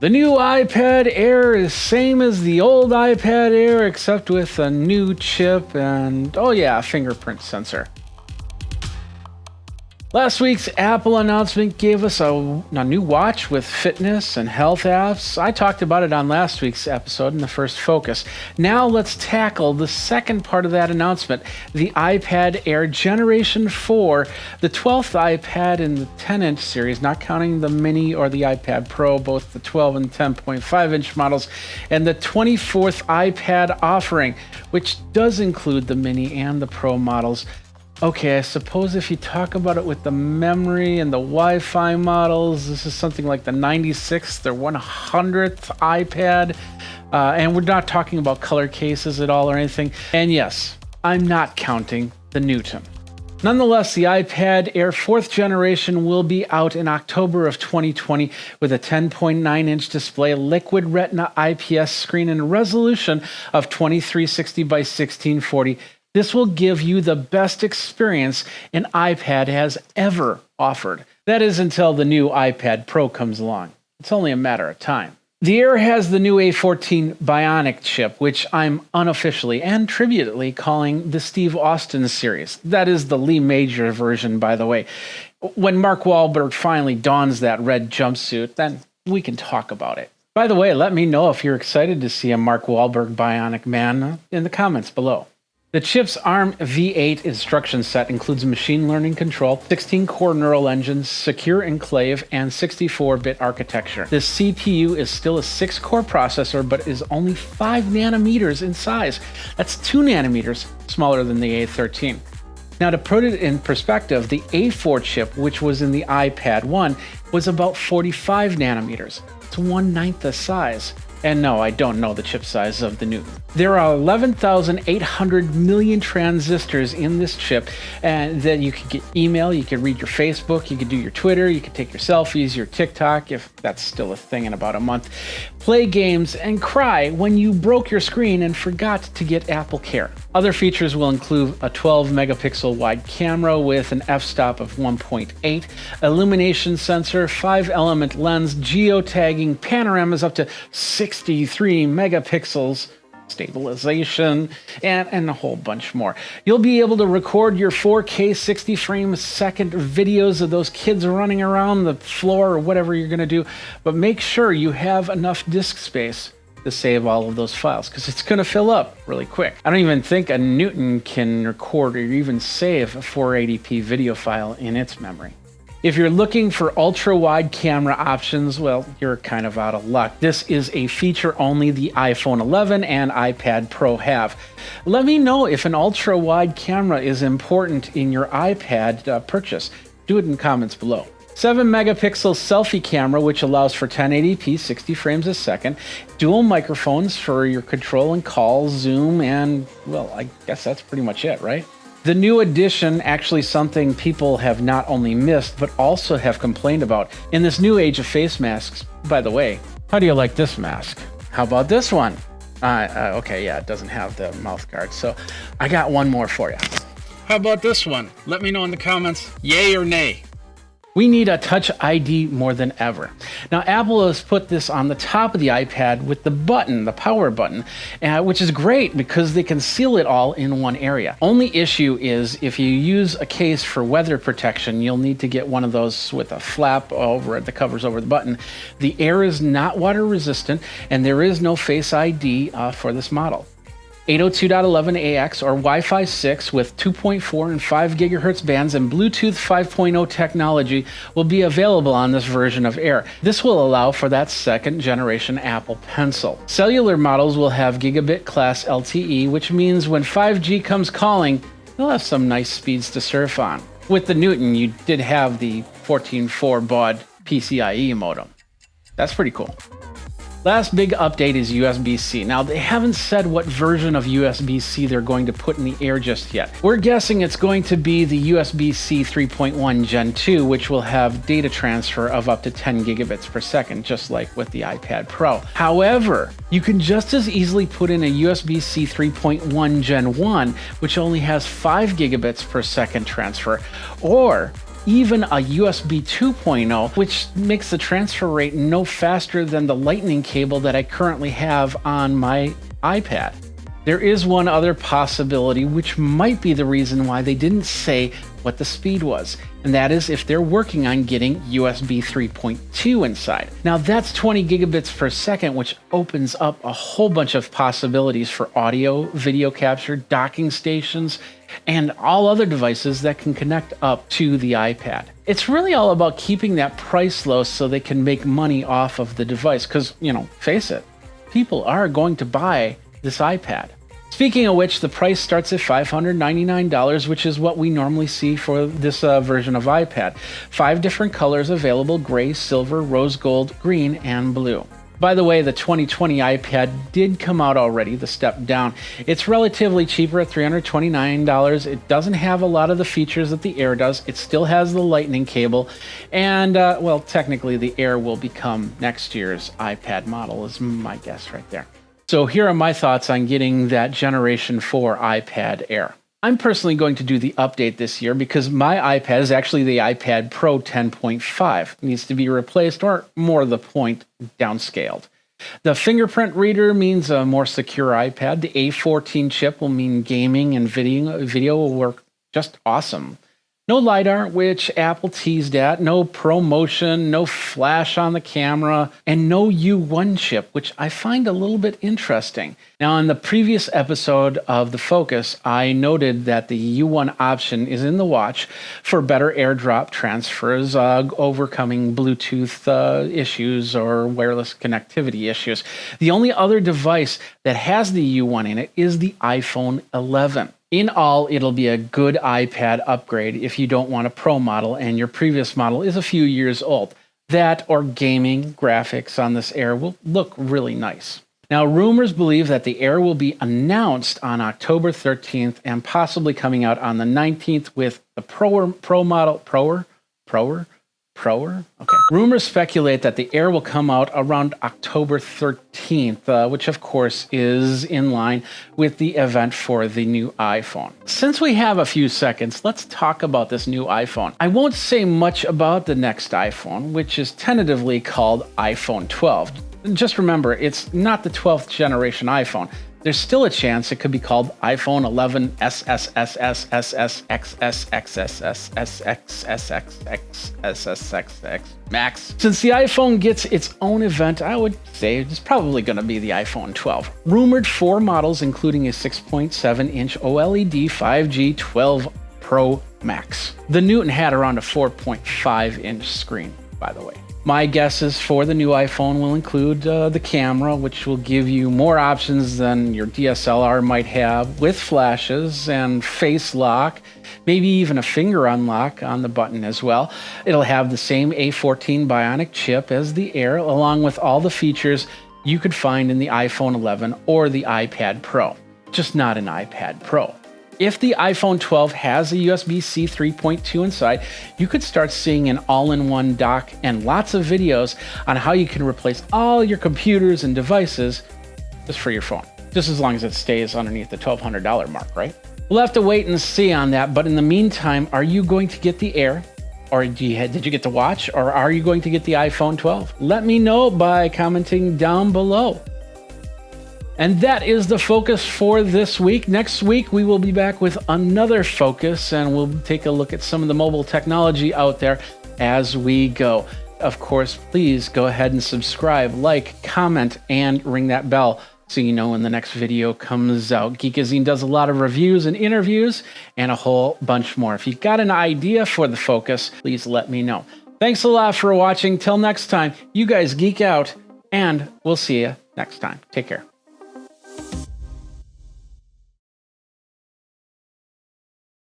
The new iPad Air is same as the old iPad Air except with a new chip and, oh yeah, a fingerprint sensor. Last week's Apple announcement gave us a new watch with fitness and health apps. I talked about it on last week's episode in the first focus. Now let's tackle the second part of that announcement, the iPad Air Generation 4, the 12th iPad in the 10-inch series, not counting the Mini or the iPad Pro, both the 12 and 10.5-inch models, and the 24th iPad offering, which does include the Mini and the Pro models. Okay, I suppose if you talk about it with the memory and the Wi-Fi models, this is something like the 96th or 100th iPad. And we're not talking about color cases at all or anything. And yes, I'm not counting the Newton. Nonetheless, the iPad Air 4th generation will be out in October of 2020 with a 10.9-inch display, liquid retina IPS screen, and a resolution of 2360 by 1640. This will give you the best experience an iPad has ever offered. That is until the new iPad Pro comes along. It's only a matter of time. The Air has the new A14 Bionic chip, which I'm unofficially and tributely calling the Steve Austin series. That is the Lee Major version, by the way. When Mark Wahlberg finally dons that red jumpsuit, then we can talk about it. By the way, let me know if you're excited to see a Mark Wahlberg Bionic Man in the comments below. The chip's ARM V8 instruction set includes machine learning control, 16-core neural engines, secure enclave, and 64-bit architecture. This CPU is still a 6-core processor, but is only 5 nanometers in size. That's 2 nanometers smaller than the A13. Now, to put it in perspective, the A4 chip, which was in the iPad 1, was about 45 nanometers. It's 1/9 the size. And no, I don't know the chip size of the Newton. There are 11,800 million transistors in this chip, and then you can get email, you can read your Facebook, you can do your Twitter, you can take your selfies, your TikTok, if that's still a thing in about a month, play games, and cry when you broke your screen and forgot to get Apple Care. Other features will include a 12-megapixel wide camera with an f-stop of 1.8, illumination sensor, 5-element lens, geotagging, panoramas up to 63 megapixels, stabilization, and a whole bunch more. You'll be able to record your 4K 60 frames a second videos of those kids running around the floor or whatever you're going to do, but make sure you have enough disk space to save all of those files, because it's going to fill up really quick. I don't even think a Newton can record or even save a 480p video file in its memory. If you're looking for ultra-wide camera options, well, you're kind of out of luck. This is a feature only the iPhone 11 and iPad Pro have. Let me know if an ultra-wide camera is important in your iPad purchase. Do it in comments below. 7-megapixel selfie camera, which allows for 1080p 60 frames a second, dual microphones for your control and call, zoom, and, well, I guess that's pretty much it, right? The new addition, actually something people have not only missed, but also have complained about. In this new age of face masks, by the way, how do you like this mask? How about this one? Okay, yeah, it doesn't have the mouth guard, so I got one more for you. How about this one? Let me know in the comments, yay or nay. We need a Touch ID more than ever. Now, Apple has put this on the top of the iPad with the button, the power button, which is great because they can seal it all in one area. Only issue is if you use a case for weather protection, you'll need to get one of those with a flap over it that covers over the button. The Air is not water resistant, and there is no Face ID for this model. 802.11ax or Wi-Fi 6 with 2.4 and 5 gigahertz bands and Bluetooth 5.0 technology will be available on this version of Air. This will allow for that second generation Apple Pencil. Cellular models will have gigabit class LTE, which means when 5G comes calling, you'll have some nice speeds to surf on. With the Newton, you did have the 14.4 baud PCIe modem. That's pretty cool. Last big update is USB-C. Now, they haven't said what version of USB-C they're going to put in the Air just yet. We're guessing it's going to be the USB-C 3.1 Gen 2, which will have data transfer of up to 10 gigabits per second, just like with the iPad Pro. However, you can just as easily put in a USB-C 3.1 Gen 1, which only has 5 gigabits per second transfer, or even a USB 2.0, which makes the transfer rate no faster than the lightning cable that I currently have on my iPad. There is one other possibility, which might be the reason why they didn't say what the speed was, and that is if they're working on getting USB 3.2 inside. Now that's 20 gigabits per second, which opens up a whole bunch of possibilities for audio, video capture, docking stations, and all other devices that can connect up to the iPad. It's really all about keeping that price low so they can make money off of the device, because, face it, people are going to buy this iPad. Speaking of which, the price starts at $599, which is what we normally see for this version of iPad. 5 different colors available: gray, silver, rose gold, green, and blue. By the way, the 2020 iPad did come out already, the step down. It's relatively cheaper at $329. It doesn't have a lot of the features that the Air does. It still has the lightning cable, and well, technically the Air will become next year's iPad model, is my guess right there. So here are my thoughts on getting that Generation 4 iPad Air. I'm personally going to do the update this year because my iPad is actually the iPad Pro 10.5. It needs to be replaced, or more to the point, downscaled. The fingerprint reader means a more secure iPad. The A14 chip will mean gaming and video will work just awesome. No LiDAR, which Apple teased at, no ProMotion, no flash on the camera, and no U1 chip, which I find a little bit interesting. Now, in the previous episode of The Focus, I noted that the U1 option is in the watch for better AirDrop transfers, overcoming Bluetooth issues or wireless connectivity issues. The only other device that has the U1 in it is the iPhone 11. In all, it'll be a good iPad upgrade if you don't want a Pro model and your previous model is a few years old. That or gaming graphics on this Air will look really nice. Now, rumors believe that the Air will be announced on October 13th and possibly coming out on the 19th with the Pro model. Okay. Rumors speculate that the Air will come out around October 13th, which of course is in line with the event for the new iPhone. Since we have a few seconds, let's talk about this new iPhone. I won't say much about the next iPhone, which is tentatively called iPhone 12. Just remember, it's not the 12th generation iPhone. There's still a chance it could be called iPhone 11 SSSSSSXSSXSXSXSXSX Max. Since the iPhone gets its own event, I would say it's probably going to be the iPhone 12. Rumored 4 models, including a 6.7-inch OLED 5G 12 Pro Max. The Newton had around a 4.5-inch screen, by the way. My guesses for the new iPhone will include the camera, which will give you more options than your DSLR might have, with flashes and face lock, maybe even a finger unlock on the button as well. It'll have the same A14 Bionic chip as the Air, along with all the features you could find in the iPhone 11 or the iPad Pro, just not an iPad Pro. If the iPhone 12 has a USB-C 3.2 inside, you could start seeing an all-in-one dock and lots of videos on how you can replace all your computers and devices just for your phone, just as long as it stays underneath the $1,200 mark, right? We'll have to wait and see on that, but in the meantime, are you going to get the Air? Or did you get to watch? Or are you going to get the iPhone 12? Let me know by commenting down below. And that is the focus for this week. Next week, we will be back with another focus, and we'll take a look at some of the mobile technology out there as we go. Of course, please go ahead and subscribe, like, comment, and ring that bell so you know when the next video comes out. Geekazine does a lot of reviews and interviews and a whole bunch more. If you've got an idea for the focus, please let me know. Thanks a lot for watching. Till next time, you guys geek out, and we'll see you next time. Take care.